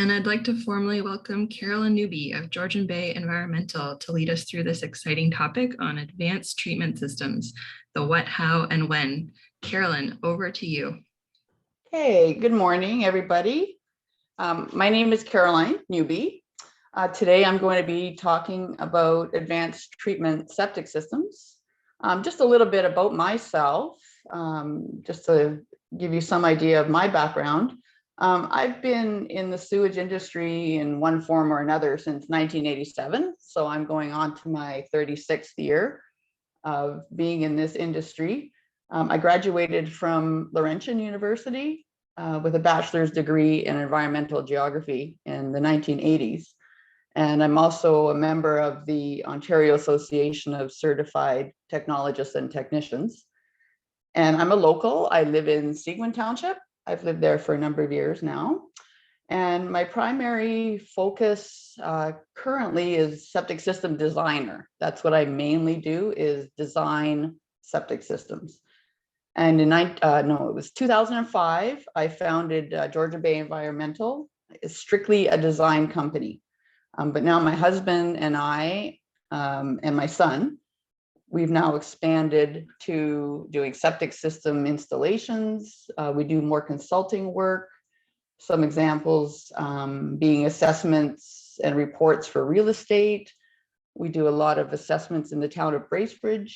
And I'd like to formally welcome Caroline Newby of Georgian Bay Environmental to lead us through this exciting topic on advanced treatment systems, the what, how, and when. Caroline, over to you. Hey, good morning, everybody. My name is Caroline Newby. Today I'm going to be talking about advanced treatment septic systems. Just a little bit about myself, just to give you some idea of my background. I've been in the sewage industry in one form or another since 1987, so I'm going on to my 36th year of being in this industry. I graduated from Laurentian University with a bachelor's degree in environmental geography in the 1980s. And I'm also a member of the Ontario Association of Certified Technologists and Technicians. And I'm a local. I live in Seguin Township. I've lived there for a number of years now. And my primary focus currently is septic system designer. That's what I mainly do, is design septic systems. And in it was 2005, I founded Georgian Bay Environmental. It's strictly a design company. But now my husband and I and my son, we've now expanded to doing septic system installations. We do more consulting work. Some examples being assessments and reports for real estate. We do a lot of assessments in the town of Bracebridge.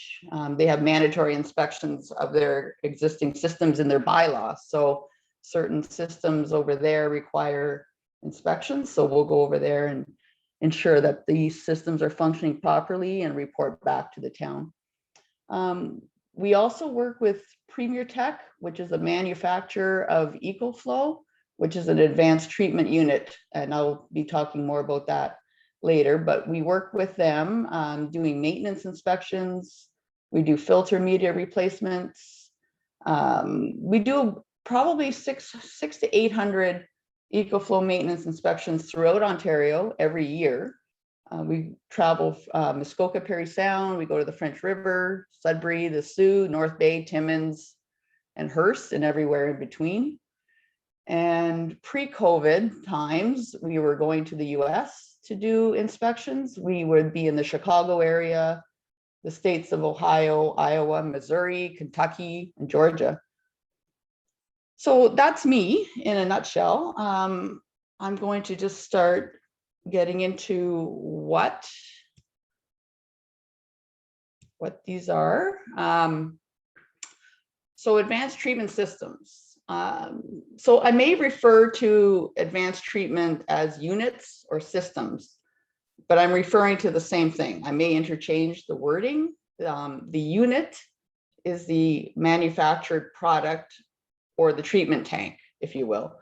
They have mandatory inspections of their existing systems in their bylaws. So certain systems over there require inspections. So we'll go over there and ensure that these systems are functioning properly and report back to the town. We also work with Premier Tech, which is a manufacturer of EcoFlow, which is an advanced treatment unit. And I'll be talking more about that later, but we work with them doing maintenance inspections. We do filter media replacements. We do probably six to 800 EcoFlow maintenance inspections throughout Ontario every year. We travel Muskoka, Parry Sound, we go to the French River, Sudbury, the Soo, North Bay, Timmins, and Hearst, and everywhere in between. And pre-COVID times, we were going to the US to do inspections. We would be in the Chicago area, the states of Ohio, Iowa, Missouri, Kentucky, and Georgia. So that's me in a nutshell. I'm going to just start getting into what these are. So advanced treatment systems. So I may refer to advanced treatment as units or systems, but I'm referring to the same thing. I may interchange the wording. The unit is the manufactured product or the treatment tank, if you will,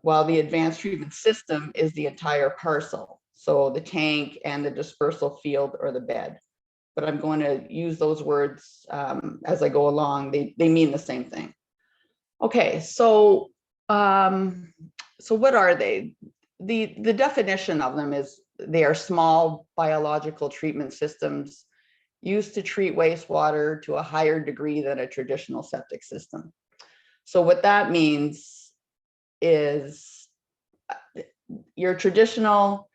while the advanced treatment system is the entire parcel. So the tank and the dispersal field or the bed. But I'm going to use those words as I go along. They mean the same thing. Okay, so what are they? The definition of them is they are small biological treatment systems used to treat wastewater to a higher degree than a traditional septic system. So what that means is your traditional,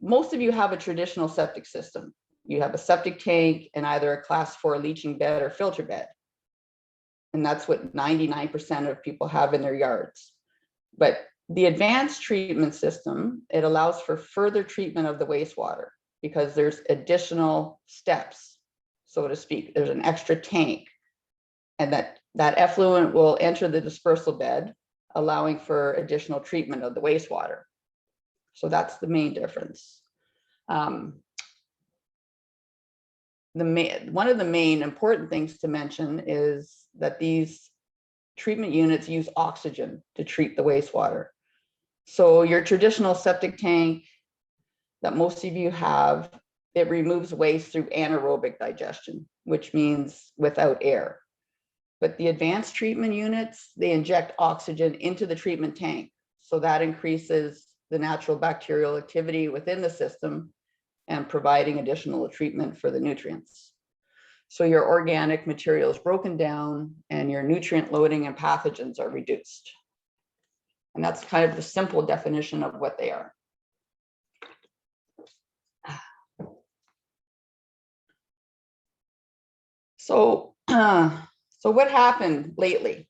most of you have a traditional septic system. You have a septic tank and either a class 4 leaching bed or filter bed. And that's what 99% of people have in their yards. But the advanced treatment system, it allows for further treatment of the wastewater because there's additional steps, so to speak. There's an extra tank, and that effluent will enter the dispersal bed, allowing for additional treatment of the wastewater. So that's the main difference. One of the main important things to mention is that these treatment units use oxygen to treat the wastewater. So your traditional septic tank that most of you have, it removes waste through anaerobic digestion, which means without air. But the advanced treatment units, they inject oxygen into the treatment tank. So that increases the natural bacterial activity within the system and providing additional treatment for the nutrients. So your organic material is broken down and your nutrient loading and pathogens are reduced. And that's kind of the simple definition of what they are. So what happened lately?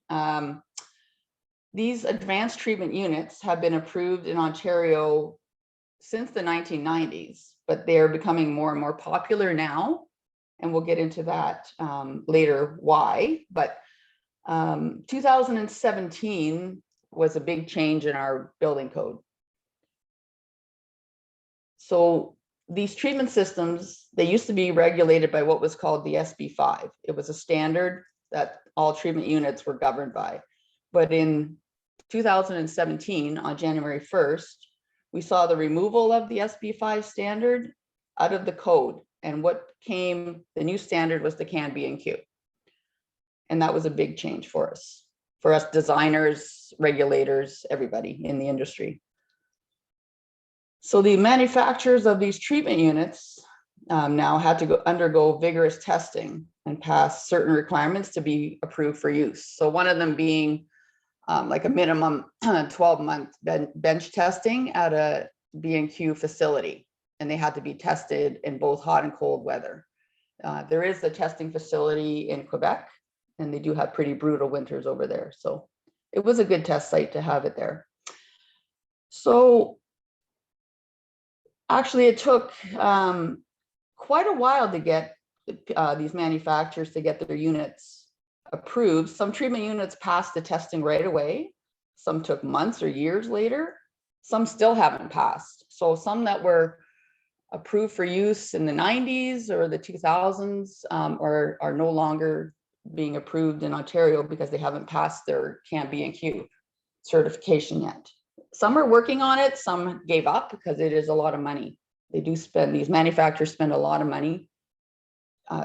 These advanced treatment units have been approved in Ontario since the 1990s, but they're becoming more and more popular now. And we'll get into that later, why. But 2017 was a big change in our building code. So these treatment systems, they used to be regulated by what was called the SB5. It was a standard that all treatment units were governed by. But in 2017, on January 1st, we saw the removal of the SB5 standard out of the code. And what came, the new standard was the CAN B&Q. And that was a big change for us designers, regulators, everybody in the industry. So the manufacturers of these treatment units now had to undergo vigorous testing and pass certain requirements to be approved for use. So one of them being like a minimum 12-month bench testing at a B&Q facility. And they had to be tested in both hot and cold weather. There is a testing facility in Quebec, and they do have pretty brutal winters over there. So it was a good test site to have it there. So actually it took quite a while to get these manufacturers to get their units approved. Some treatment units passed the testing right away. Some took months or years later. Some still haven't passed. So some that were approved for use in the 90s or the 2000s are no longer being approved in Ontario because they haven't passed their CAN B&Q certification yet. Some are working on it, some gave up because it is a lot of money. They do spend, these manufacturers spend a lot of money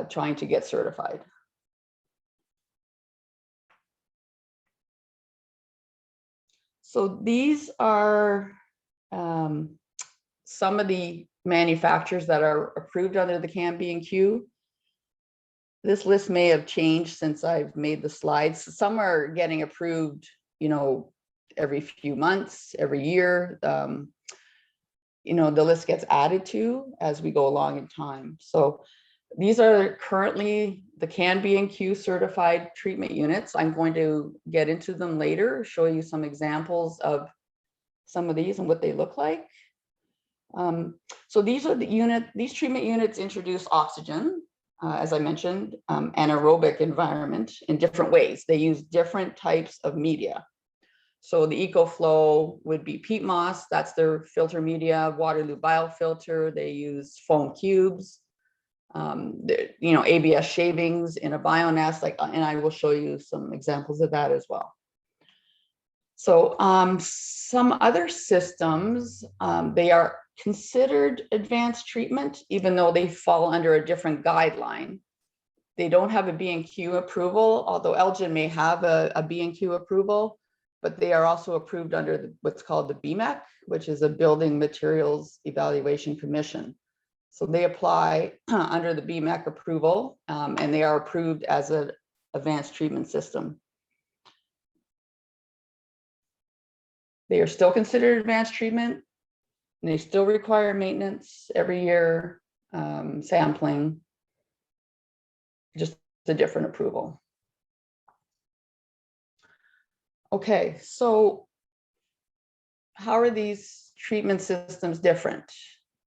trying to get certified. So these are some of the manufacturers that are approved under the CAN B&Q. This list may have changed since I've made the slides. Some are getting approved, you know, every few months, every year. You know, the list gets added to as we go along in time. So these are currently the CAN B&Q certified treatment units. I'm going to get into them later, show you some examples of some of these and what they look like. So these are these treatment units introduce oxygen, as I mentioned, anaerobic environment in different ways. They use different types of media. So the EcoFlow would be peat moss, that's their filter media, Waterloo biofilter, they use foam cubes, you know, ABS shavings in a Bionest, and I will show you some examples of that as well. So some other systems, they are considered advanced treatment, even though they fall under a different guideline. They don't have a B&Q approval, although Algin may have a B&Q approval, but they are also approved under what's called the BMEC, which is a Building Materials Evaluation Commission. So they apply under the BMEC approval, and they are approved as an advanced treatment system. They are still considered advanced treatment, and they still require maintenance every year, sampling, just a different approval. Okay, so how are these treatment systems different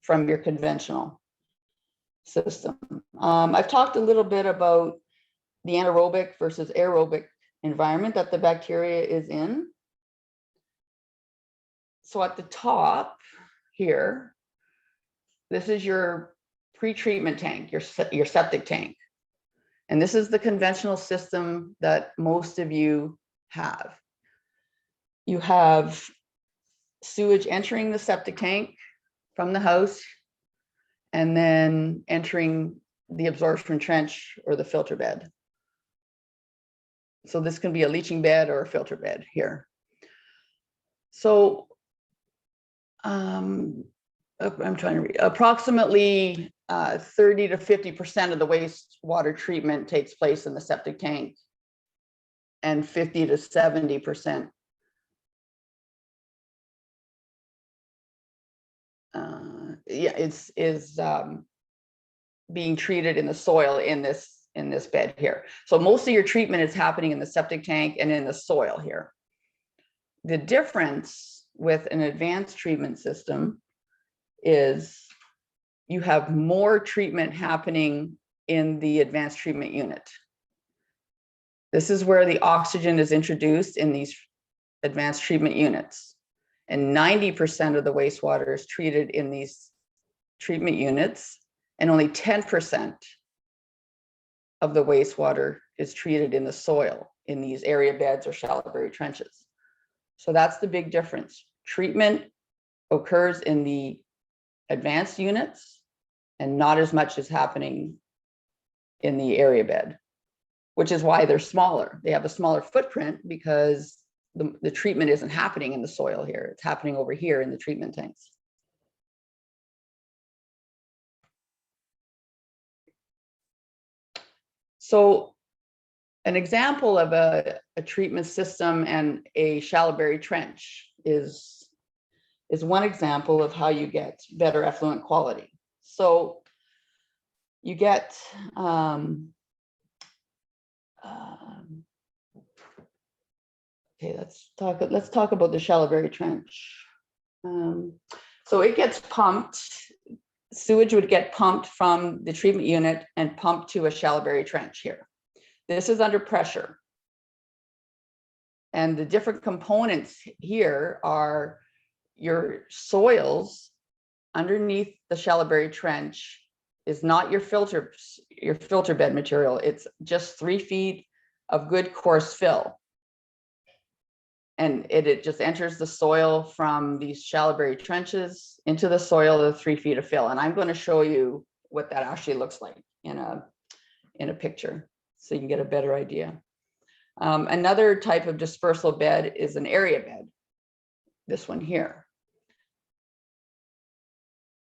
from your conventional system? I've talked a little bit about the anaerobic versus aerobic environment that the bacteria is in. So at the top here, this is your pre-treatment tank, your septic tank. And this is the conventional system that most of you have. You have sewage entering the septic tank from the house and then entering the absorption trench or the filter bed. So this can be a leaching bed or a filter bed here. So I'm trying to read, approximately 30 to 50% of the wastewater treatment takes place in the septic tank, and 50 to 70% being treated in the soil in this bed here. So most of your treatment is happening in the septic tank and in the soil here. The difference with an advanced treatment system is you have more treatment happening in the advanced treatment unit. This is where the oxygen is introduced in these advanced treatment units. And 90% of the wastewater is treated in these treatment units, and only 10% of the wastewater is treated in the soil in these area beds or shallow buried trenches. So that's the big difference. Treatment occurs in the advanced units and not as much is happening in the area bed, which is why they're smaller. They have a smaller footprint because the treatment isn't happening in the soil here. It's happening over here in the treatment tanks. So an example of a treatment system and a shallow buried trench is one example of how you get better effluent quality. So you get okay, let's talk about the shallow buried trench. So it gets pumped. Sewage would get pumped from the treatment unit and pumped to a shallow buried trench here. This is under pressure. And the different components here are your soils underneath the shallow buried trench is not your filter bed material. It's just 3 feet of good coarse fill. And it just enters the soil from these shallow buried trenches into the soil of 3 feet of fill. And I'm going to show you what that actually looks like in a picture so you can get a better idea. Another type of dispersal bed is an area bed, this one here.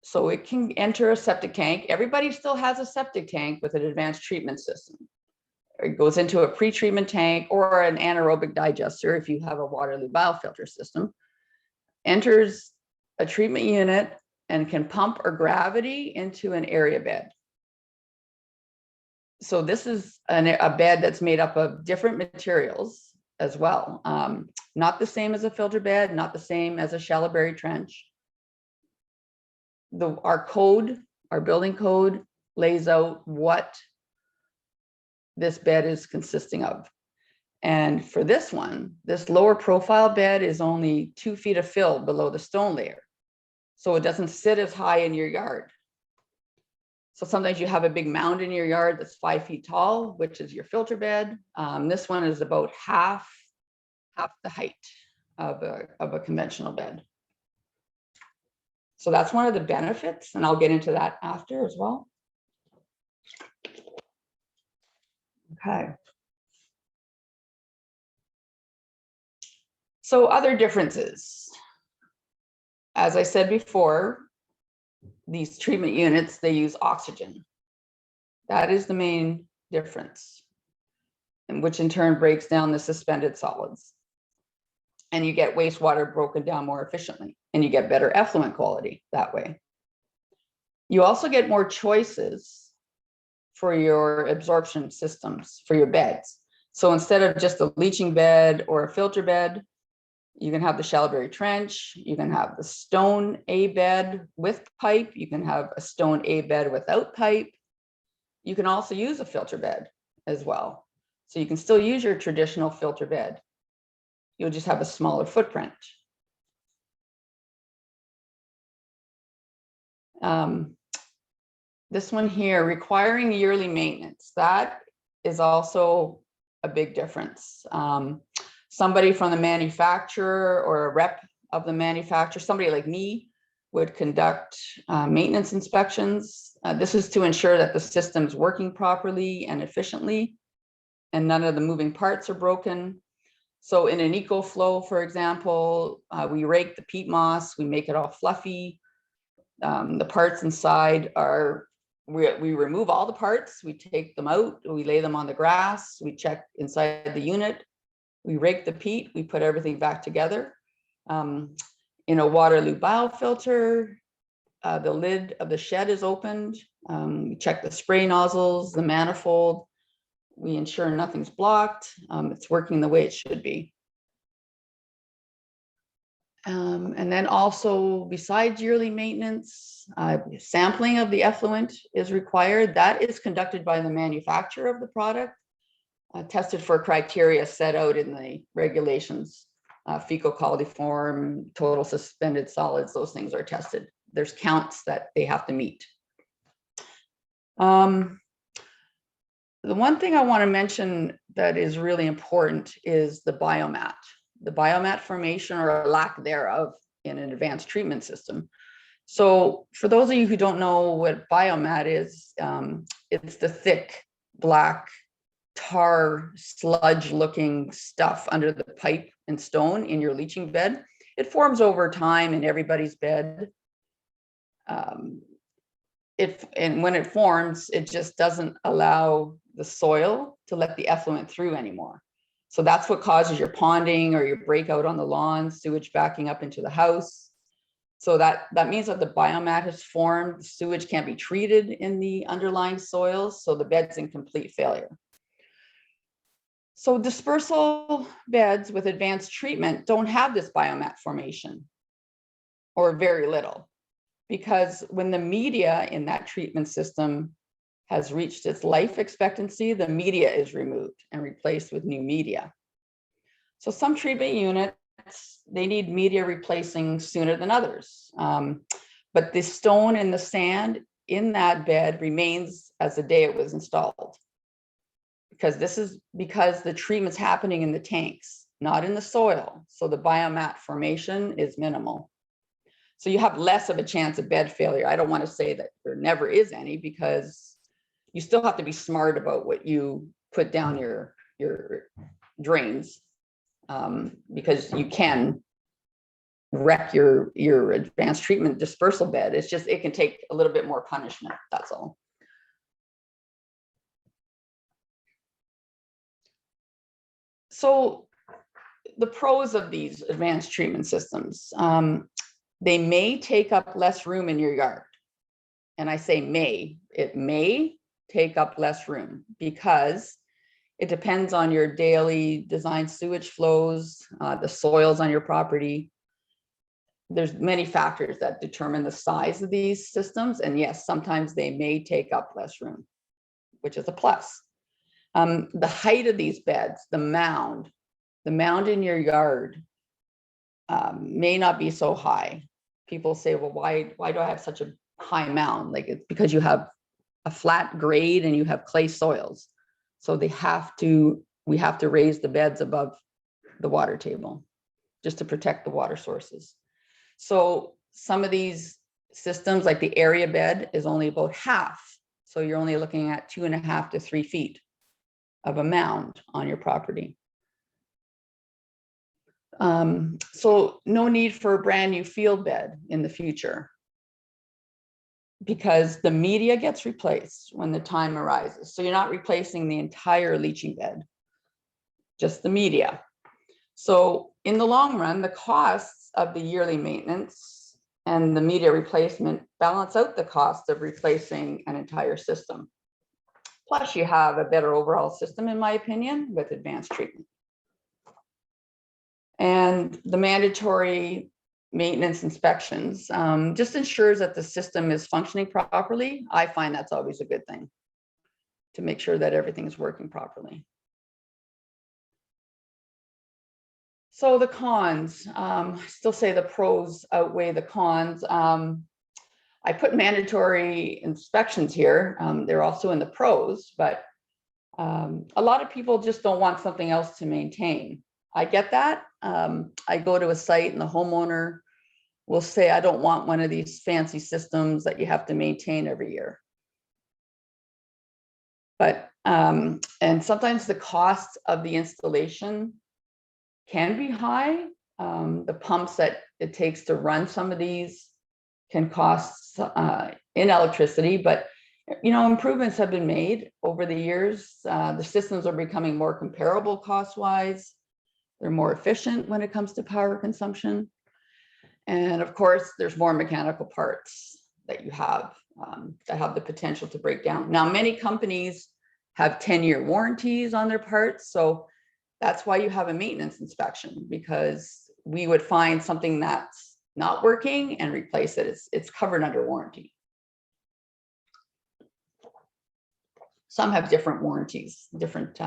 So it can enter a septic tank. Everybody still has a septic tank with an advanced treatment system. It goes into a pre-treatment tank or an anaerobic digester if you have a Waterloo biofilter system, enters a treatment unit and can pump or gravity into an area bed. So this is a bed that's made up of different materials as well. Not the same as a filter bed, not the same as a shallow buried trench. Our building code lays out what this bed is consisting of. And for this one, this lower profile bed is only 2 feet of fill below the stone layer. So it doesn't sit as high in your yard. So sometimes you have a big mound in your yard that's 5 feet tall, which is your filter bed. This one is about half the height of a conventional bed. So that's one of the benefits, and I'll get into that after as well. Okay. So other differences. As I said before, these treatment units, they use oxygen. That is the main difference, and which in turn breaks down the suspended solids. And you get wastewater broken down more efficiently, and you get better effluent quality that way. You also get more choices for your absorption systems for your beds. So instead of just a leaching bed or a filter bed, you can have the shallow buried trench, you can have the stone A bed with pipe, you can have a stone A bed without pipe. You can also use a filter bed as well. So you can still use your traditional filter bed. You'll just have a smaller footprint. This one here, requiring yearly maintenance, that is also a big difference. Somebody from the manufacturer or a rep of the manufacturer, somebody like me, would conduct maintenance inspections. This is to ensure that the system's working properly and efficiently, and none of the moving parts are broken. So in an EcoFlow, for example, we rake the peat moss, we make it all fluffy. The parts inside are, we remove all the parts, we take them out, we lay them on the grass, we check inside the unit, we rake the peat, we put everything back together. In a Waterloo biofilter, the lid of the shed is opened. We check the spray nozzles, the manifold. We ensure nothing's blocked. It's working the way it should be. And then also, besides yearly maintenance, sampling of the effluent is required. That is conducted by the manufacturer of the product, tested for criteria set out in the regulations. Fecal coliform, total suspended solids, those things are tested. There's counts that they have to meet. The one thing I want to mention that is really important is the biomat. The biomat formation or lack thereof in an advanced treatment system. So for those of you who don't know what biomat is, it's the thick black tar sludge looking stuff under the pipe and stone in your leaching bed. It forms over time in everybody's bed. And when it forms, it just doesn't allow the soil to let the effluent through anymore. So that's what causes your ponding or your breakout on the lawn, sewage backing up into the house. So that means that the biomat has formed, the sewage can't be treated in the underlying soils, so the bed's in complete failure. So dispersal beds with advanced treatment don't have this biomat formation, or very little, because when the media in that treatment system has reached its life expectancy, the media is removed and replaced with new media. So some treatment units, they need media replacing sooner than others. But the stone and the sand in that bed remains as the day it was installed. Because the treatment's happening in the tanks, not in the soil. So the biomat formation is minimal. So you have less of a chance of bed failure. I don't want to say that there never is any, because you still have to be smart about what you put down your drains, because you can wreck your advanced treatment dispersal bed. It's just, it can take a little bit more punishment, that's all. So the pros of these advanced treatment systems, they may take up less room in your yard. And I say may, it may take up less room because it depends on your daily design sewage flows, the soils on your property. There's many factors that determine the size of these systems. And yes, sometimes they may take up less room, which is a plus. The height of these beds, the mound in your yard may not be so high. People say, well, why do I have such a high mound? Like, it's because you have a flat grade and you have clay soils. So we have to raise the beds above the water table just to protect the water sources. So some of these systems, like the area bed, is only about half. So you're only looking at 2.5 to 3 feet of a mound on your property. So no need for a brand new field bed in the future, because the media gets replaced when the time arises. So you're not replacing the entire leaching bed, just the media. So in the long run, the costs of the yearly maintenance and the media replacement balance out the cost of replacing an entire system. Plus, you have a better overall system, in my opinion, with advanced treatment. And the mandatory maintenance inspections just ensures that the system is functioning properly. I find that's always a good thing, to make sure that everything is working properly. So the cons, I still say the pros outweigh the cons. I put mandatory inspections here. They're also in the pros, but a lot of people just don't want something else to maintain. I get that. I go to a site and the homeowner will say, I don't want one of these fancy systems that you have to maintain every year. But, and sometimes the cost of the installation can be high. The pumps that it takes to run some of these can cost in electricity, but improvements have been made over the years. The systems are becoming more comparable cost-wise. They're more efficient when it comes to power consumption. And of course, there's more mechanical parts. that you have that have the potential to break down. Now, many companies have 10-year warranties on their parts. So that's why you have a maintenance inspection, because we would find something that's not working and replace it. It's covered under warranty. Some have different warranties, different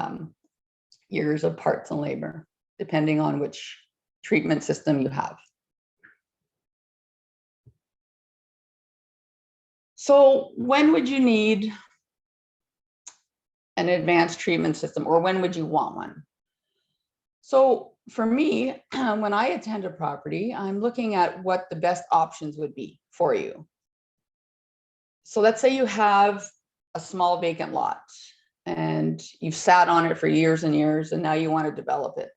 years of parts and labor, depending on which treatment system you have. So when would you need an advanced treatment system, or when would you want one? So for me, when I attend a property, I'm looking at what the best options would be for you. So let's say you have a small vacant lot and you've sat on it for years and years, and now you want to develop it.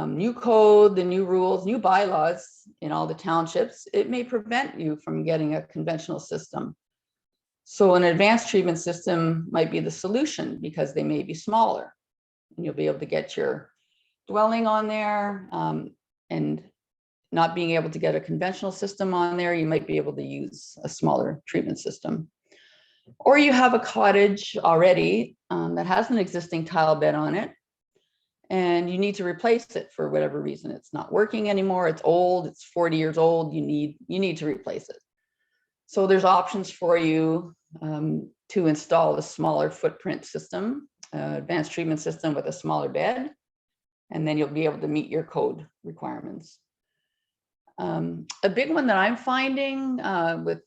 New code, the new rules, new bylaws in all the townships, it may prevent you from getting a conventional system. So an advanced treatment system might be the solution, because they may be smaller and you'll be able to get your dwelling on there, and not being able to get a conventional system on there, you might be able to use a smaller treatment system. Or you have a cottage already that has an existing tile bed on it, and you need to replace it for whatever reason. It's not working anymore. It's old. It's 40 years old. You need to replace it. So there's options for you to install a smaller footprint system, advanced treatment system with a smaller bed, and then you'll be able to meet your code requirements. A big one that I'm finding with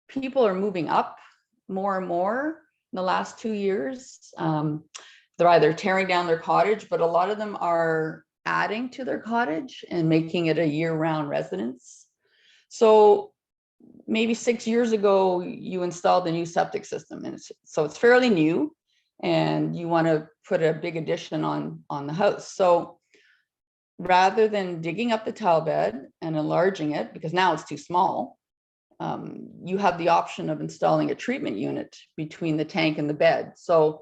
people are moving up more and more in the last 2 years. They're either tearing down their cottage, but a lot of them are adding to their cottage and making it a year-round residence. So maybe 6 years ago, you installed a new septic system, and so it's fairly new, and you want to put a big addition on the house. So rather than digging up the tile bed and enlarging it, because now it's too small, you have the option of installing a treatment unit between the tank and the bed. So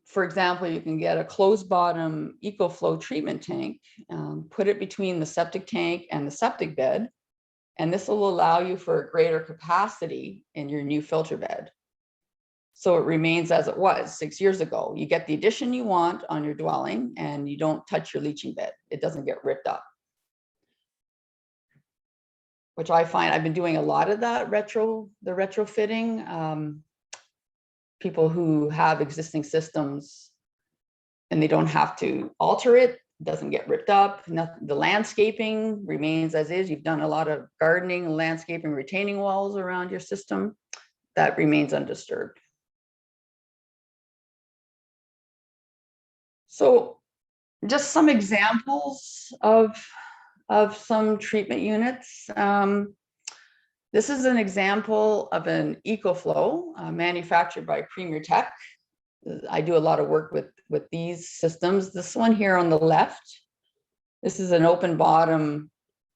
for example, you can get a closed bottom EcoFlow treatment tank, put it between the septic tank and the septic bed, and this will allow you for a greater capacity in your new filter bed. So it remains as it was 6 years ago. You get the addition you want on your dwelling, and you don't touch your leaching bed. It doesn't get ripped up. Which I find I've been doing a lot of that retrofitting. People who have existing systems and they don't have to alter it, doesn't get ripped up. The landscaping remains as is. You've done a lot of gardening, landscaping, retaining walls around your system. That remains undisturbed. So just some examples of some treatment units. This is an example of an EcoFlow manufactured by Premier Tech. I do a lot of work with these systems. This one here on the left, this is an open bottom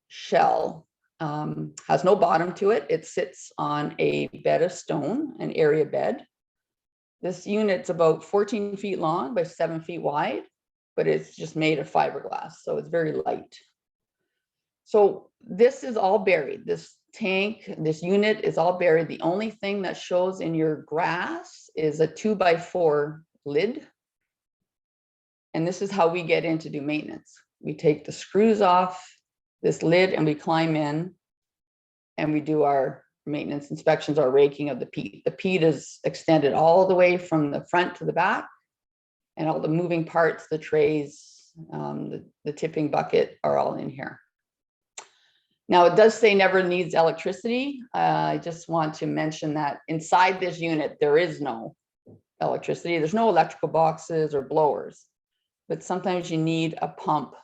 shell, has no bottom to it. It sits on a bed of stone, an area bed. This unit's about 14 feet long by 7 feet wide, but it's just made of fiberglass, so it's very light. So this is all buried. This tank, this unit is all buried. The only thing that shows in your grass is a 2x4 lid. And this is how we get in to do maintenance. We take the screws off this lid and we climb in and we do our maintenance inspections, our raking of the peat. The peat is extended all the way from the front to the back, and all the moving parts, the trays, the tipping bucket are all in here. Now, it does say never needs electricity. I just want to mention that inside this unit, there is no electricity. There's no electrical boxes or blowers, but sometimes you need a pump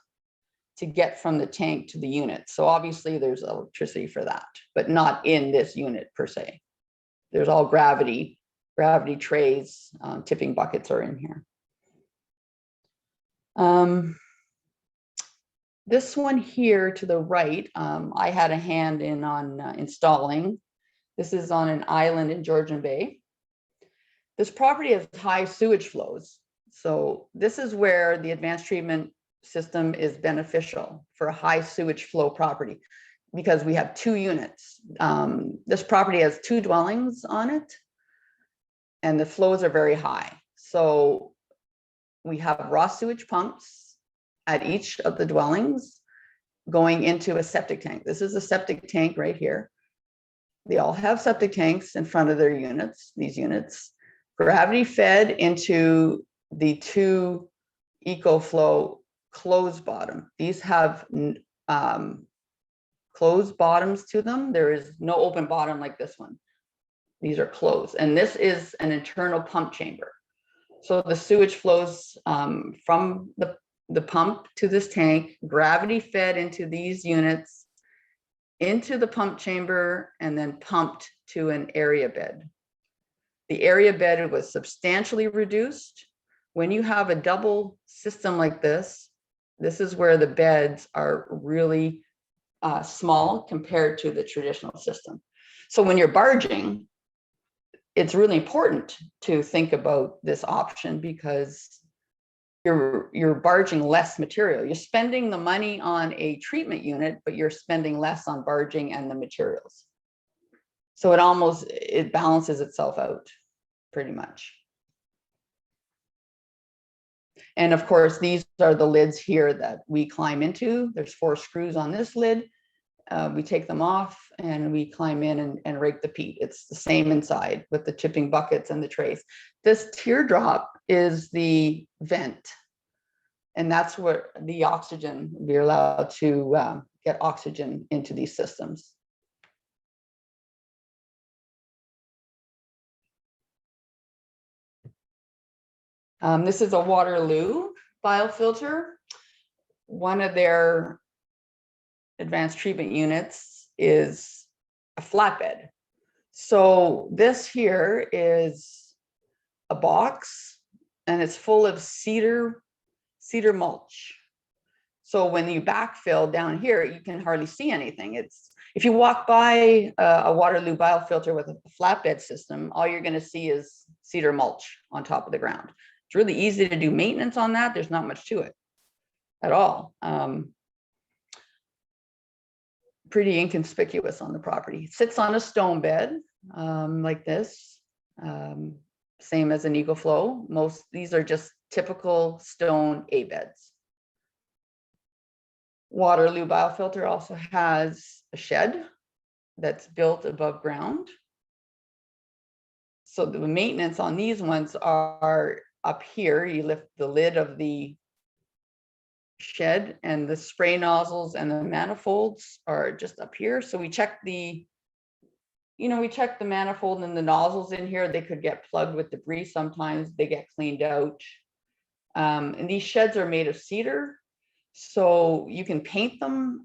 to get from the tank to the unit. So obviously there's electricity for that, but not in this unit per se. There's all gravity trays, tipping buckets are in here. This one here to the right, I had a hand in on installing. This is on an island in Georgian Bay. This property has high sewage flows. So this is where the advanced treatment system is beneficial for a high sewage flow property. because we have 2 units. This property has 2 dwellings on it, and the flows are very high. So we have raw sewage pumps at each of the dwellings going into a septic tank. This is a septic tank right here. They all have septic tanks in front of their units, these units, gravity fed into the 2 EcoFlow closed bottom. These have closed bottoms to them. There is no open bottom like this one. These are closed. And this is an internal pump chamber. So the sewage flows from the pump to this tank, gravity fed into these units, into the pump chamber, and then pumped to an area bed. The area bed was substantially reduced. When you have a double system like this is where the beds are really small compared to the traditional system. So when you're barging, it's really important to think about this option because you're barging less material. You're spending the money on a treatment unit, but you're spending less on barging and the materials. So it balances itself out pretty much. And of course, these are the lids here that we climb into. There's 4 screws on this lid. We take them off and we climb in and rake the peat. It's the same inside with the tipping buckets and the trays. This teardrop is the vent, and that's where the oxygen, we're allowed to get oxygen into these systems. This is a Waterloo biofilter. One of their advanced treatment units is a flatbed. So this here is a box and it's full of cedar mulch. So when you backfill down here, you can hardly see anything. If you walk by a Waterloo biofilter with a flatbed system, all you're going to see is cedar mulch on top of the ground. It's really easy to do maintenance on that. There's not much to it at all. Pretty inconspicuous on the property. It sits on a stone bed like this, same as an EcoFlow. These are just typical stone A beds. Waterloo biofilter also has a shed that's built above ground. So the maintenance on these ones are up here. You lift the lid of the shed and the spray nozzles and the manifolds are just up here. So we check the manifold and the nozzles in here. They could get plugged with debris. Sometimes they get cleaned out. And these sheds are made of cedar. So you can paint them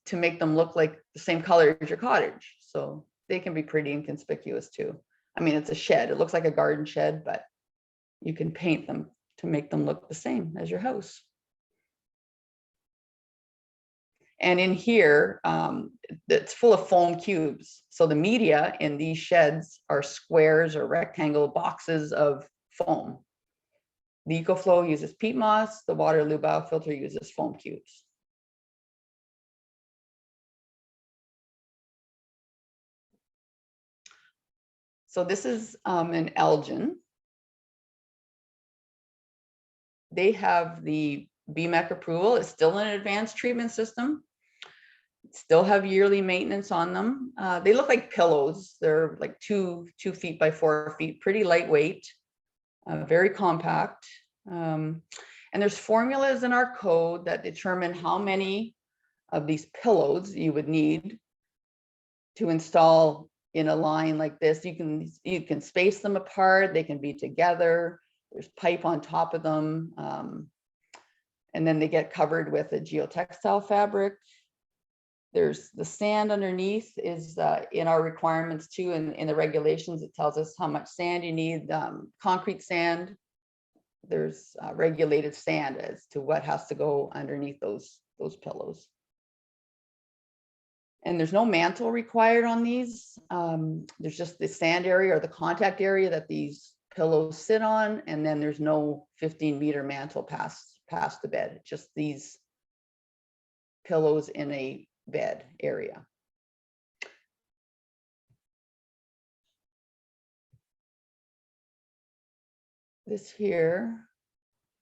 to make them look like the same color as your cottage. So they can be pretty inconspicuous too. I mean, it's a shed. It looks like a garden shed, but you can paint them to make them look the same as your house. And in here, it's full of foam cubes. So the media in these sheds are squares or rectangle boxes of foam. The EcoFlow uses peat moss. The Waterloo biofilter uses foam cubes. So this is an Algin. They have the BMEC approval. It's still an advanced treatment system. Still have yearly maintenance on them. They look like pillows. They're like 2 feet by 4 feet, pretty lightweight, very compact. And there's formulas in our code that determine how many of these pillows you would need to install in a line like this. You can space them apart. They can be together. There's pipe on top of them. And then they get covered with a geotextile fabric. There's the sand underneath is in our requirements too. And in the regulations, it tells us how much sand you need. Concrete sand, there's regulated sand as to what has to go underneath those pillows. And there's no mantle required on these. There's just the sand area or the contact area that these pillows sit on. And then there's no 15-meter mantle past the bed. Just these pillows in a bed area. This here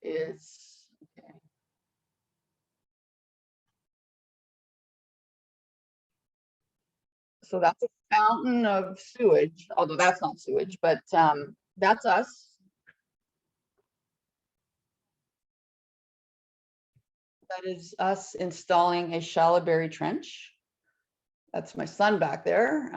is, okay. So that's a fountain of sewage, although that's not sewage, but that's us. That is us installing a shallow berry trench. That's my son back there.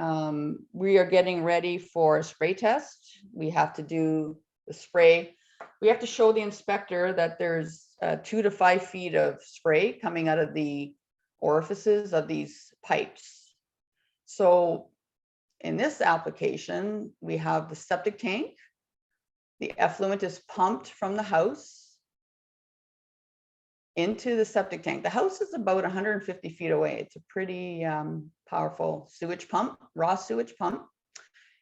We are getting ready for a spray test. We have to do the spray. We have to show the inspector that there's 2 to 5 feet of spray coming out of the orifices of these pipes. So in this application, we have the septic tank. The effluent is pumped from the house into the septic tank. The house is about 150 feet away. It's a pretty powerful sewage pump, raw sewage pump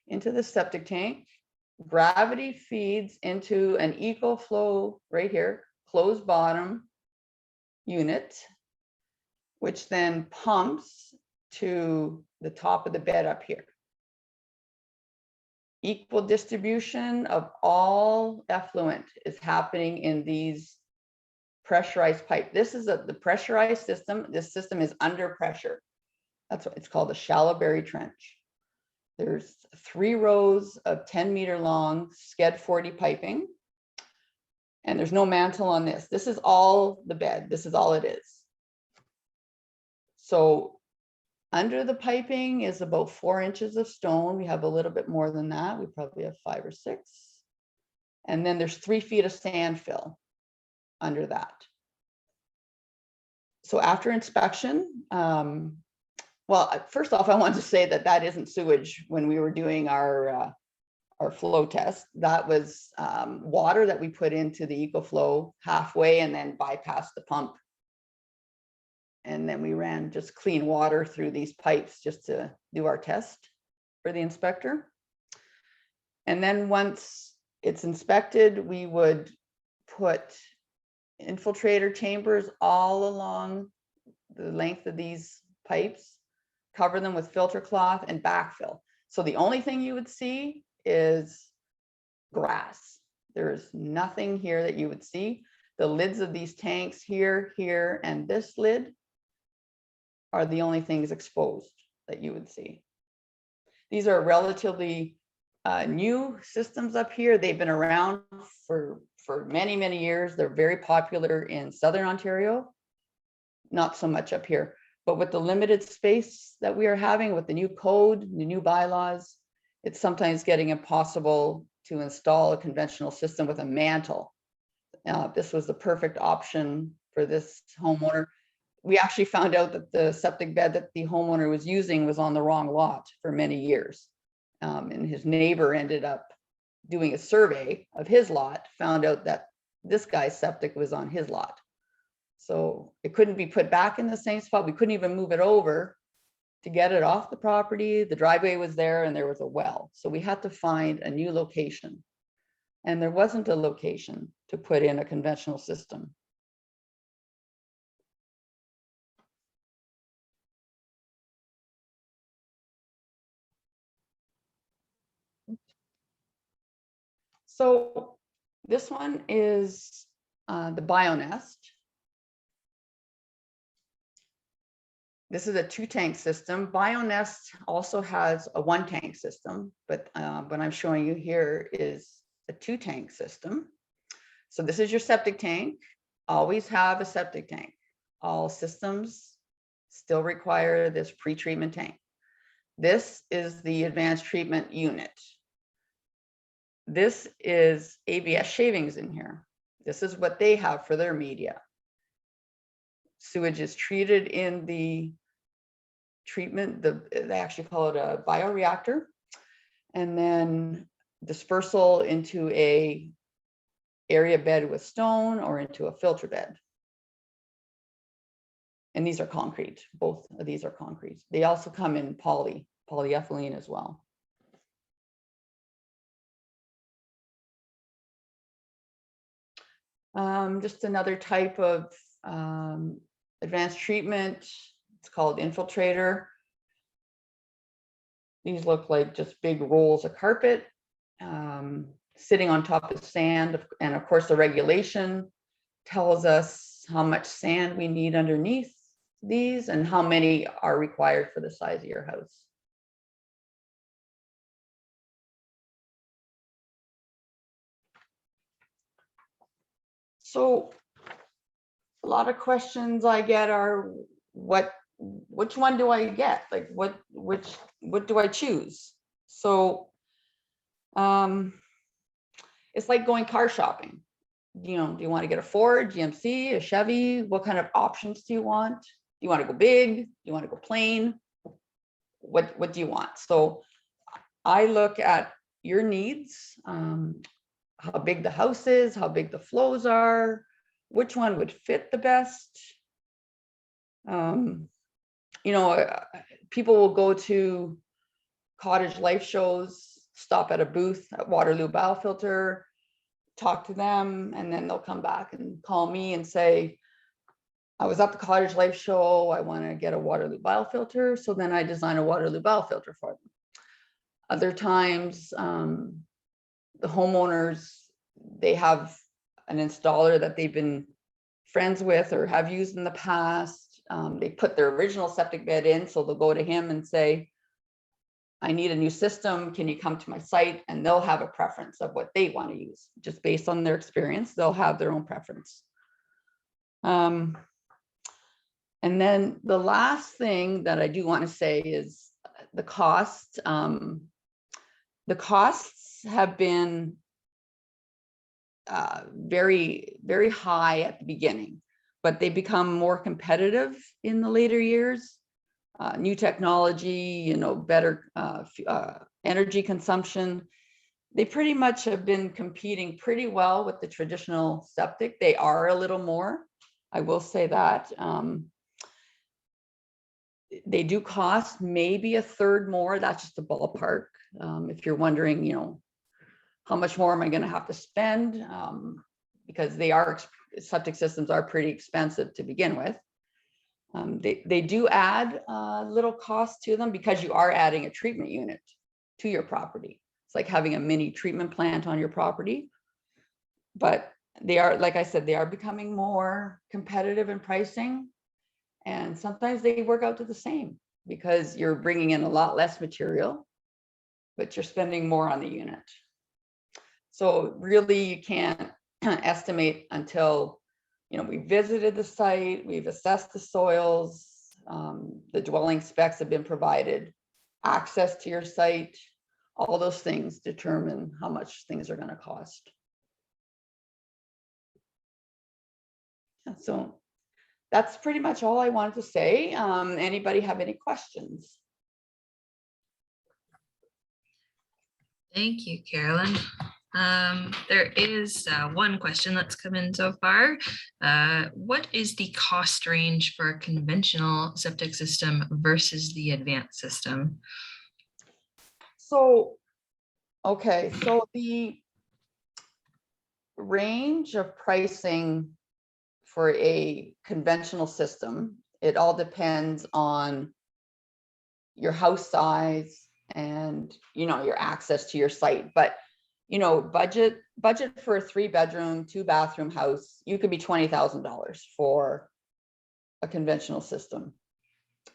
into the septic tank. Gravity feeds into an EcoFlow right here, closed bottom unit, which then pumps to the top of the bed up here. Equal distribution of all effluent is happening in these pressurized pipe. This is the pressurized system. This system is under pressure. That's what it's called, a shallow berry trench. There's 3 rows of 10-meter long SCED 40 piping, and there's no mantle on this. This is all the bed. This is all it is. So under the piping is about 4 inches of stone. We have a little bit more than that. We probably have 5 or 6. And then there's 3 feet of sand fill under that. So after inspection, well, first off, I want to say that that isn't sewage. When we were doing our flow test, that was water that we put into the EcoFlow halfway and then bypassed the pump. And then we ran just clean water through these pipes just to do our test for the inspector. And then once it's inspected, we would put infiltrator chambers all along the length of these pipes, cover them with filter cloth and backfill. So the only thing you would see is grass. There's nothing here that you would see. The lids of these tanks here, here, and this lid are the only things exposed that you would see. These are relatively new systems up here. They've been around for many, many years. They're very popular in Southern Ontario, not so much up here. But with the limited space that we are having with the new code, the new bylaws, it's sometimes getting impossible to install a conventional system with a mantle. This was the perfect option for this homeowner. We actually found out that the septic bed that the homeowner was using was on the wrong lot for many years. And his neighbor ended up doing a survey of his lot, found out that this guy's septic was on his lot. So it couldn't be put back in the same spot. We couldn't even move it over to get it off the property. The driveway was there and there was a well. So we had to find a new location. And there wasn't a location to put in a conventional system. So this one is the Bionest. This is a 2-tank system. Bionest also has a 1-tank system, but what I'm showing you here is a 2-tank system. So this is your septic tank. Always have a septic tank. All systems still require this pre-treatment tank. This is the advanced treatment unit. This is ABS shavings in here. This is what they have for their media. Sewage is treated in the treatment, they actually call it a bioreactor, and then dispersal into a area bed with stone or into a filter bed. And these are concrete. Both of these are concrete. They also come in polyethylene as well. Just another type of advanced treatment It's called Infiltrator. These look like just big rolls of carpet sitting on top of sand. And of course, the regulation tells us how much sand we need underneath these and how many are required for the size of your house. So a lot of questions I get are, which one do I get? Like what do I choose? So it's like going car shopping. You know, do you want to get a Ford, GMC, a Chevy? What kind of options do you want? Do you want to go big? Do you want to go plain? What do you want? So I look at your needs, how big the house is, how big the flows are, which one would fit the best. You know, people will go to cottage life shows, stop at a booth at Waterloo Biofilter, talk to them, and then they'll come back and call me and say, I was at the cottage life show, I want to get a Waterloo Biofilter. So then I design a Waterloo Biofilter for them. Other times, the homeowners, they have an installer that they've been friends with or have used in the past. They put their original septic bed in, so they'll go to him and say, I need a new system. Can you come to my site? And they'll have a preference of what they want to use. Just based on their experience, they'll have their own preference. And then the last thing that I do want to say is the cost. The costs have been very, very high at the beginning, but they become more competitive in the later years. New technology, you know, better energy consumption. They pretty much have been competing pretty well with the traditional septic. They are a little more, I will say that. They do cost maybe a third more. That's just a ballpark. If you're wondering, you know, how much more am I going to have to spend? Because septic systems are pretty expensive to begin with. They do add a little cost to them because you are adding a treatment unit to your property. It's like having a mini treatment plant on your property. But they are, like I said, they are becoming more competitive in pricing. And sometimes they work out to the same because you're bringing in a lot less material, but you're spending more on the unit. So really you can't estimate until, you know, we visited the site, we've assessed the soils, the dwelling specs have been provided, access to your site, all those things determine how much things are going to cost. So that's pretty much all I wanted to say. Anybody have any questions? Thank you, Carolyn. There is one question that's come in so far. What is the cost range for a conventional septic system versus the advanced system? So, okay, so the range of pricing for a conventional system, it all depends on your house size and, you know, your access to your site. But, you know, budget for a 3-bedroom, 2-bathroom house, you could be $20,000 for a conventional system.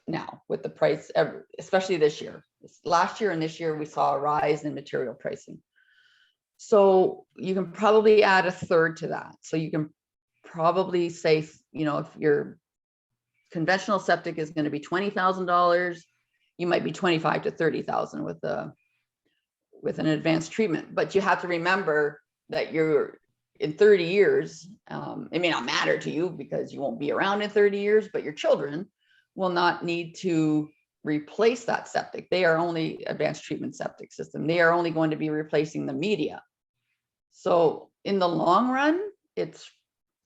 Now, with the price, especially this year, last year and this year, we saw a rise in material pricing. So you can probably add a third to that. So you can probably say, you know, if your conventional septic is going to be $20,000, you might be 25 to 30,000 with an advanced treatment. But you have to remember that you're in 30 years. It may not matter to you because you won't be around in 30 years, but your children will not need to replace that septic. They are only advanced treatment septic system. They are only going to be replacing the media. So in the long run, it's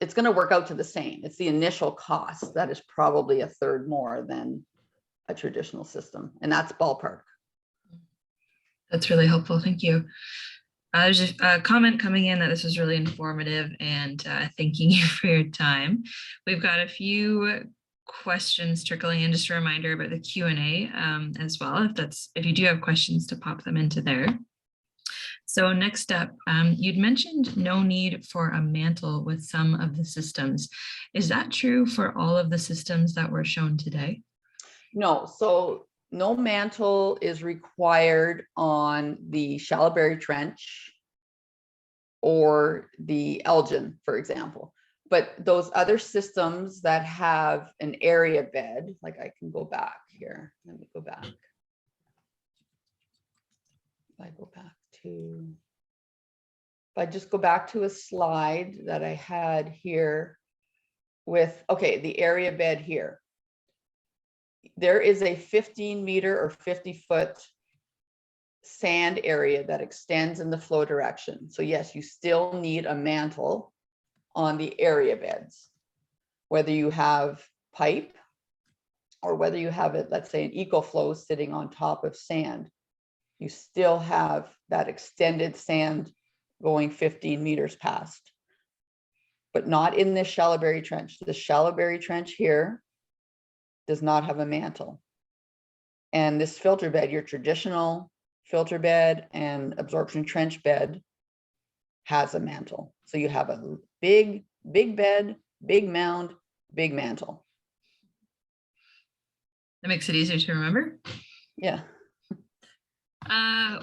going to work out to the same. It's the initial cost that is probably a third more than a traditional system. And that's ballpark. That's really helpful. Thank you. There's a comment coming in that this was really informative, and thanking you for your time. We've got a few questions trickling in. Just a reminder about the Q&A as well, if you do have questions, to pop them into there. So next up, you'd mentioned no need for a mantle with some of the systems. Is that true for all of the systems that were shown today? No, so no mantle is required on the Shallowberry Trench or the Algin, for example. But those other systems that have an area bed, like I can go back here. Let me go back. If I just go back to a slide that I had here with, okay, the area bed here. There is a 15-meter or 50-foot sand area that extends in the flow direction. So yes, you still need a mantle on the area beds, whether you have pipe or whether you have it, let's say an EcoFlow sitting on top of sand, you still have that extended sand going 15 meters past, but not in this Shallowberry Trench. The Shallowberry Trench here does not have a mantle. And this filter bed, your traditional filter bed and absorption trench bed, has a mantle. So you have a big bed, big mound, big mantle. That makes it easier to remember. Yeah.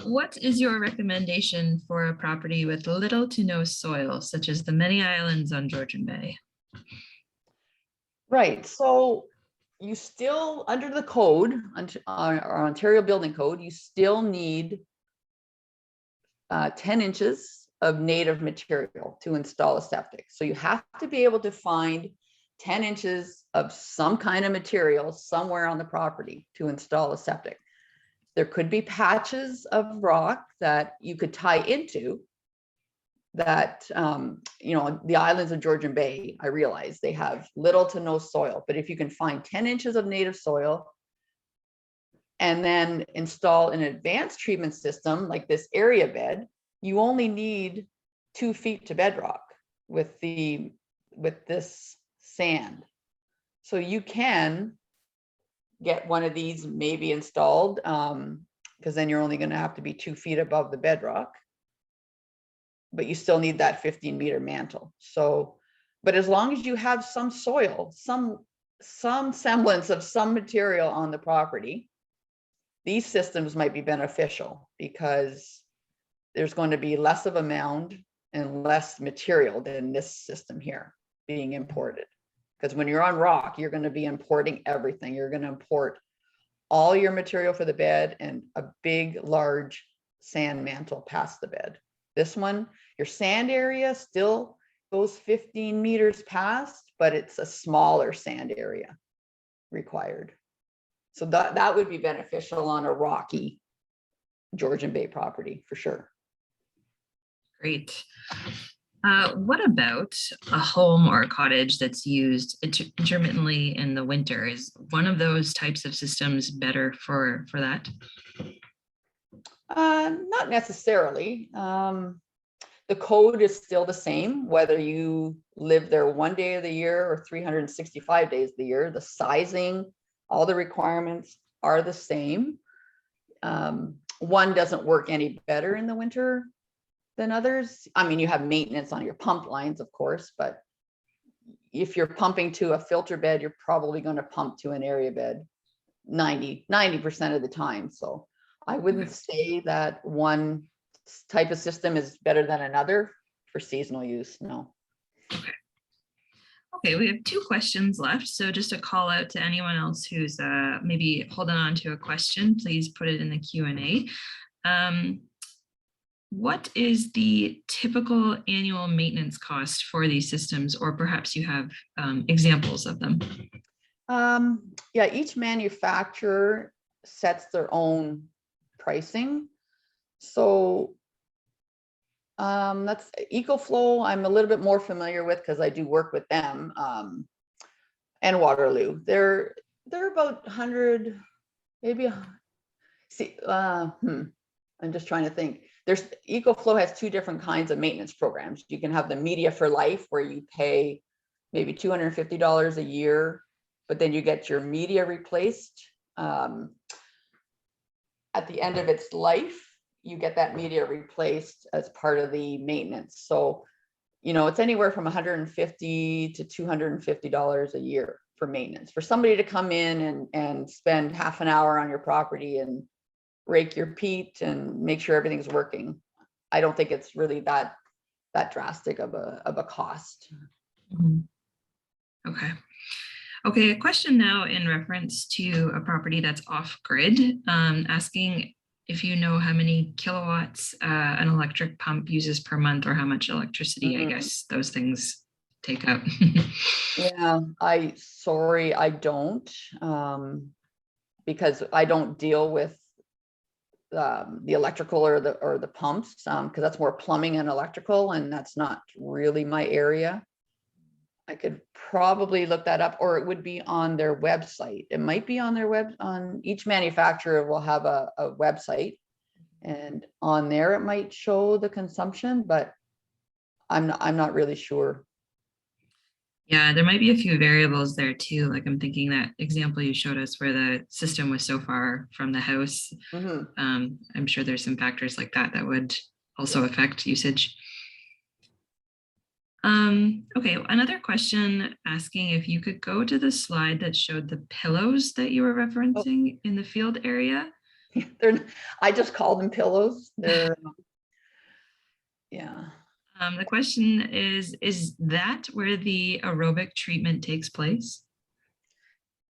What is your recommendation for a property with little to no soil, such as the many islands on Georgian Bay? Right. So you still, under the code, our Ontario Building Code, you still need 10 inches of native material to install a septic. So you have to be able to find 10 inches of some kind of material somewhere on the property to install a septic. There could be patches of rock that you could tie into that, you know, the islands of Georgian Bay, I realize they have little to no soil, but if you can find 10 inches of native soil and then install an advanced treatment system like this area bed, you only need 2 feet to bedrock with this sand. So you can get one of these maybe installed, because then you're only going to have to be 2 feet above the bedrock, but you still need that 15-meter mantle. So, but as long as you have some soil, some semblance of some material on the property, these systems might be beneficial because there's going to be less of a mound and less material than this system here being imported. Because when you're on rock, you're going to be importing everything. You're going to import all your material for the bed and a big, large sand mantle past the bed. This one, your sand area still goes 15 meters past, but it's a smaller sand area required. So that would be beneficial on a rocky Georgian Bay property for sure. Great. What about a home or a cottage that's used intermittently in the winter? Is one of those types of systems better for that? Not necessarily. The code is still the same, whether you live there 1 day of the year or 365 days of the year. The sizing, all the requirements are the same. One doesn't work any better in the winter than others. I mean, you have maintenance on your pump lines, of course, but if you're pumping to a filter bed, you're probably going to pump to an area bed 90% of the time. So I wouldn't say that one type of system is better than another for seasonal use. No. Okay, we have 2 questions left. So just a call out to anyone else who's maybe holding on to a question, please put it in the Q&A. What is the typical annual maintenance cost for these systems, or perhaps you have examples of them? Yeah, each manufacturer sets their own pricing. So that's EcoFlow. I'm a little bit more familiar with because I do work with them, and Waterloo. They're about 100, maybe. See, I'm just trying to think. There's EcoFlow has 2 different kinds of maintenance programs. You can have the Media for Life, where you pay maybe $250 a year but then you get your media replaced. At the end of its life, you get that media replaced as part of the maintenance. So, you know, it's anywhere from $150 to $250 a year for maintenance. For somebody to come in and spend half an hour on your property and rake your peat and make sure everything's working, I don't think it's really that drastic of a cost. Mhm. Okay. Okay, a question now in reference to a property that's off grid, asking if you know how many kilowatts an electric pump uses per month, or how much electricity, I guess, those things take up. Yeah, sorry, I don't, because I don't deal with the electrical or the pumps, because that's more plumbing and electrical, and that's not really my area. I could probably look that up, or it would be on their website. It might be on their on each manufacturer will have a website, and on there it might show the consumption, but I'm not really sure. Yeah, there might be a few variables there too. Like I'm thinking that example you showed us where the system was so far from the house. I'm sure there's some factors like that that would also affect usage. Okay, another question asking if you could go to the slide that showed the pillows that you were referencing in the field area. I just call them pillows. They're, yeah. The question is that where the aerobic treatment takes place?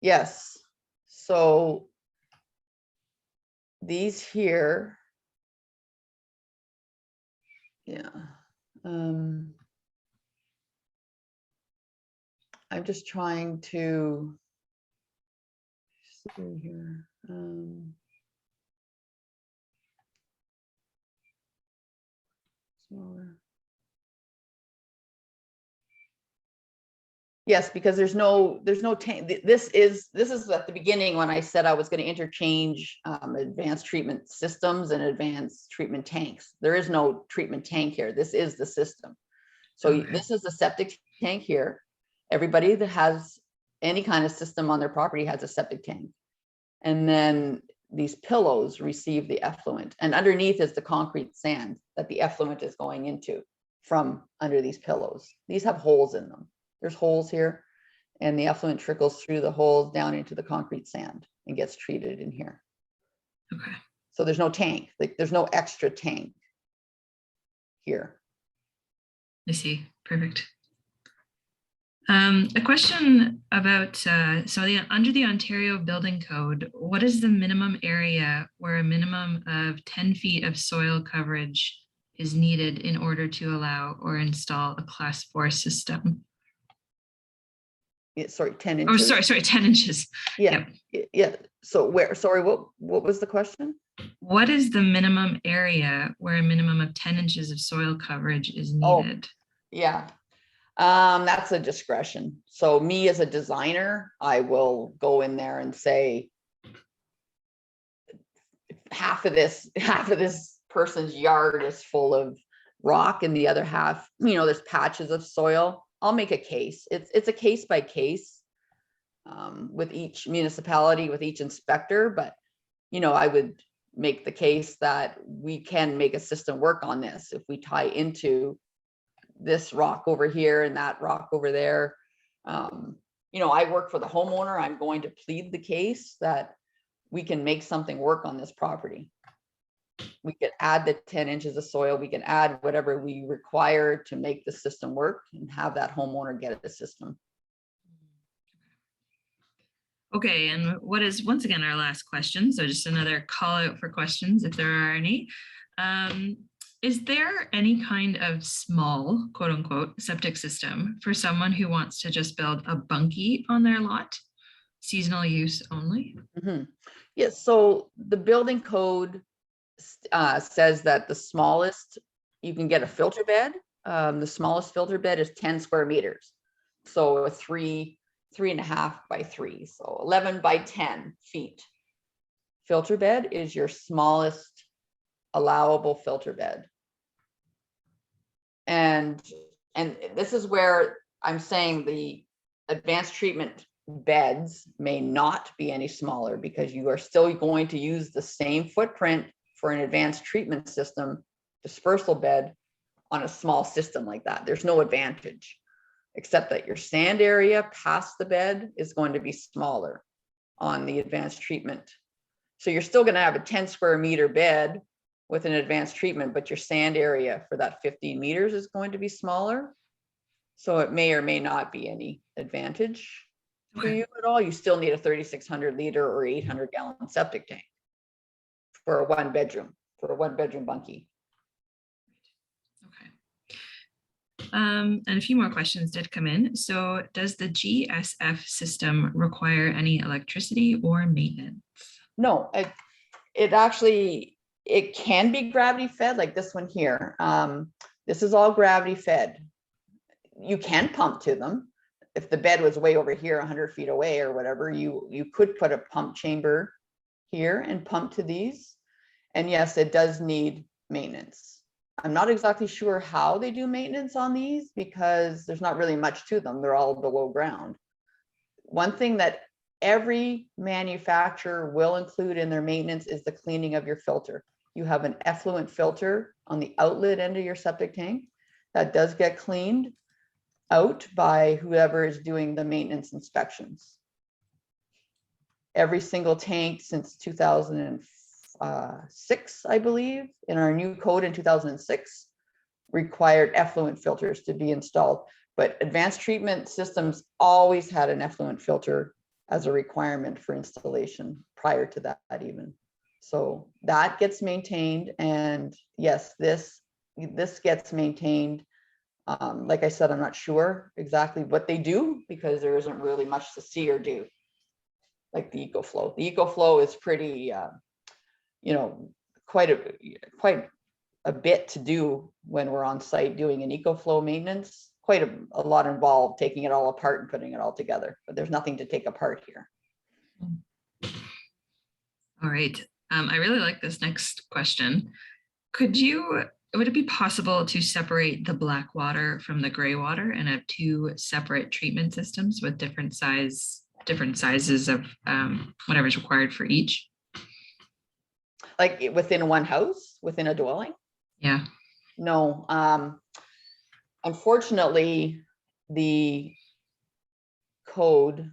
Yes. So these here, yeah. I'm just trying to see here. Smaller. Yes, because there's no tank. This is at the beginning when I said I was going to interchange advanced treatment systems and advanced treatment tanks. There is no treatment tank here. This is the system. So this is the septic tank here. Everybody that has any kind of system on their property has a septic tank. And then these pillows receive the effluent, and underneath is the concrete sand that the effluent is going into from under these pillows. These have holes in them. There's holes here, and the effluent trickles through the holes down into the concrete sand and gets treated in here. Okay. So there's no tank, like there's no extra tank here. I see. Perfect. A question about, under the Ontario Building Code, what is the minimum area where a minimum of 10 feet of soil coverage is needed in order to allow or install a class 4 system? Sorry, 10 inches. Oh, sorry, 10 inches. Yeah. Yep. Yeah. So where, sorry, what was the question? What is the minimum area where a minimum of 10 inches of soil coverage is needed? Oh, yeah. That's a discretion. So me as a designer, I will go in there and say half of this person's yard is full of rock and the other half, you know, there's patches of soil. I'll make a case. It's a case by case with each municipality, with each inspector, but you know, I would make the case that we can make a system work on this if we tie into this rock over here and that rock over there. You know, I work for the homeowner. I'm going to plead the case that we can make something work on this property. We could add the 10 inches of soil. We can add whatever we require to make the system work and have that homeowner get the system. Okay, and what is once again our last question? So just another call out for questions if there are any. Is there any kind of small, quote unquote, septic system for someone who wants to just build a bunkie on their lot, seasonal use only? Mm-hmm. Yes, so the building code says that the smallest, you can get a filter bed. The smallest filter bed is 10 square meters. So a 3.5 by 3, so 11 by 10 feet. Filter bed is your smallest allowable filter bed. And this is where I'm saying the advanced treatment beds may not be any smaller because you are still going to use the same footprint for an advanced treatment system dispersal bed on a small system like that. There's no advantage, except that your sand area past the bed is going to be smaller on the advanced treatment. So you're still going to have a 10 square meter bed with an advanced treatment, but your sand area for that 15 meters is going to be smaller. So it may or may not be any advantage to you at all. You still need a 3,600 liter or 800 gallon septic tank for a one bedroom bunkie. Okay. And a few more questions did come in. So does the GSF system require any electricity or maintenance? No, it actually, it can be gravity fed like this one here. This is all gravity fed. You can pump to them. If the bed was way over here, 100 feet away or whatever, you could put a pump chamber here and pump to these. And yes, it does need maintenance. I'm not exactly sure how they do maintenance on these because there's not really much to them. They're all below ground. One thing that every manufacturer will include in their maintenance is the cleaning of your filter. You have an effluent filter on the outlet end of your septic tank that does get cleaned out by whoever is doing the maintenance inspections. Every single tank since 2006, I believe, in our new code in 2006, required effluent filters to be installed. But advanced treatment systems always had an effluent filter as a requirement for installation prior to that even. So that gets maintained, and yes, this gets maintained. Like I said, I'm not sure exactly what they do because there isn't really much to see or do. Like the EcoFlow. The EcoFlow is pretty, quite a bit to do when we're on site doing an EcoFlow maintenance. Quite a lot involved, taking it all apart and putting it all together, but there's nothing to take apart here. All right. I really like this next question. Would it be possible to separate the black water from the gray water and have two separate treatment systems with different sizes of whatever's required for each? Like within one house, within a dwelling? Yeah. No. Unfortunately, the code,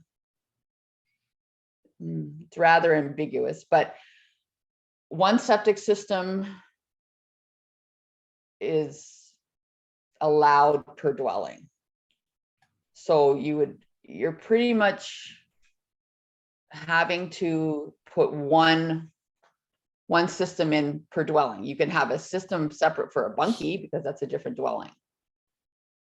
it's rather ambiguous, but one septic system is allowed per dwelling. So you're pretty much having to put one system in per dwelling. You can have a system separate for a bunkie because that's a different dwelling.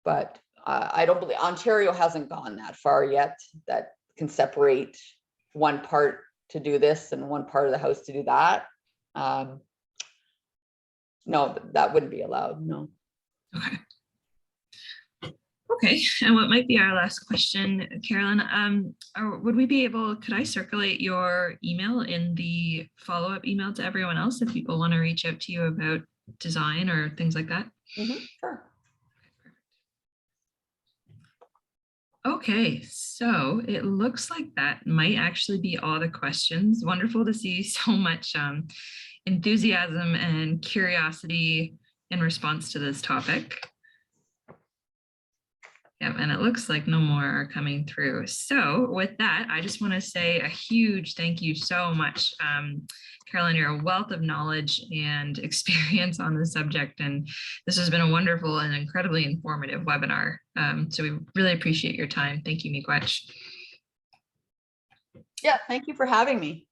But I don't believe Ontario hasn't gone that far yet that can separate one part to do this and one part of the house to do that. No, that wouldn't be allowed. No. Okay. Okay, and what might be our last question, Caroline? Could I circulate your email in the follow-up email to everyone else if people want to reach out to you about design or things like that? Sure. Okay, so it looks like that might actually be all the questions. Wonderful to see so much enthusiasm and curiosity in response to this topic. Yep, and it looks like no more are coming through. So with that, I just want to say a huge thank you so much. Caroline, you're a wealth of knowledge and experience on the subject, and this has been a wonderful and incredibly informative webinar. So we really appreciate your time. Thank you, Miigwech. Yeah, thank you for having me.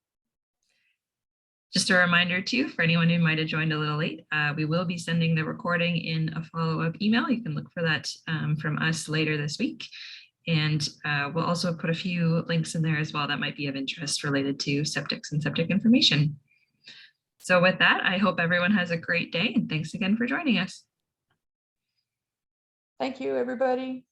Just a reminder too, for anyone who might have joined a little late, we will be sending the recording in a follow-up email. You can look for that from us later this week. And we'll also put a few links in there as well that might be of interest related to septics and septic information. So with that, I hope everyone has a great day, and thanks again for joining us. Thank you, everybody.